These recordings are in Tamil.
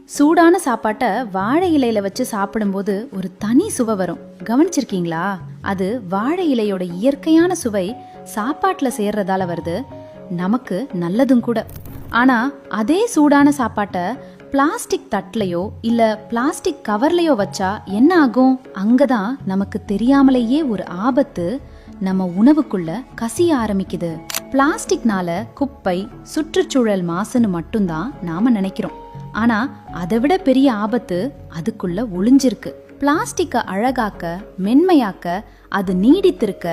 சூடான சாப்பாட்டை வாழை இலையில வச்சு சாப்பிடும்போது ஒரு தனி சுவை வரும். கவனிச்சிருக்கீங்களா? அது வாழை இலையோட இயற்கையான சுவை சாப்பாட்டுல சேர்றதால வருது. நமக்கு நல்லதும் கூட. ஆனா அதே சூடான சாப்பாட்டை பிளாஸ்டிக் தட்டுலையோ இல்ல பிளாஸ்டிக் கவர்லயோ வச்சா என்ன ஆகும்? அங்கதான் நமக்கு தெரியாமலேயே ஒரு ஆபத்து நம்ம உணவுக்குள்ள கசிய ஆரம்பிக்குது. பிளாஸ்டிக்னால குப்பை, சுற்றுச்சூழல் மாசுன்னு மட்டும்தான் நாம நினைக்கிறோம். ஆனா அதை விட பெரிய ஆபத்து அதுக்குள்ள ஒளிஞ்சிருக்கு. பிளாஸ்டிக்கை அழகாக்க, மென்மையாக்க, அது நீடித்திருக்க,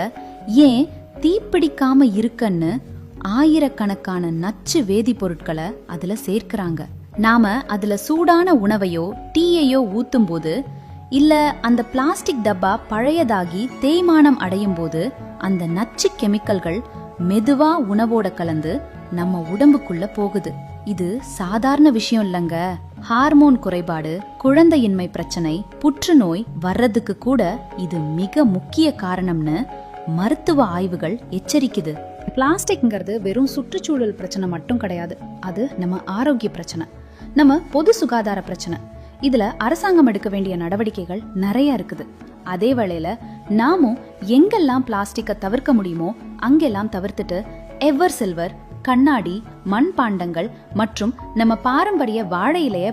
ஏன் தீப்பிடிக்காம இருக்கன்னு ஆயிரக்கணக்கான நச்சு வேதிப்பொருட்களை அதுல சேர்க்கிறாங்க. நாம அதுல சூடான உணவையோ டீயையோ ஊத்தும் போது, இல்ல அந்த பிளாஸ்டிக் டப்பா பழையதாகி தேய்மானம் அடையும் போது அந்த நச்சு கெமிக்கல்கள் மெதுவா உணவோட கலந்து நம்ம உடம்புக்குள்ள போகுது. இது சாதாரண விஷயம் இல்லைங்க. ஹார்மோன் குறைபாடு, குழந்தையின்மை பிரச்சனை, புற்றுநோய் வர்றதுக்கு கூட இது மிக முக்கிய காரணம்னு மருத்துவ ஆய்வுகள் எச்சரிக்குது. பிளாஸ்டிக்ங்கிறது வெறும் சுற்றுச்சூழல் பிரச்சனை மட்டும் கிடையாது. அது நம்ம ஆரோக்கிய பிரச்சனை, நம்ம பொது சுகாதார பிரச்சனை. இதுல அரசாங்கம் எடுக்க வேண்டிய நடவடிக்கைகள் நிறைய இருக்குது. அதே வேளையில நாமும் எங்கெல்லாம் பிளாஸ்டிக்கை தவிர்க்க முடியுமோ அங்கெல்லாம் தவிர்த்துட்டு எவர் சில்வர், கண்ணாடி, மண் பாண்டங்கள் மற்றும் நம்ம பாரம்பரிய வாழை இலைய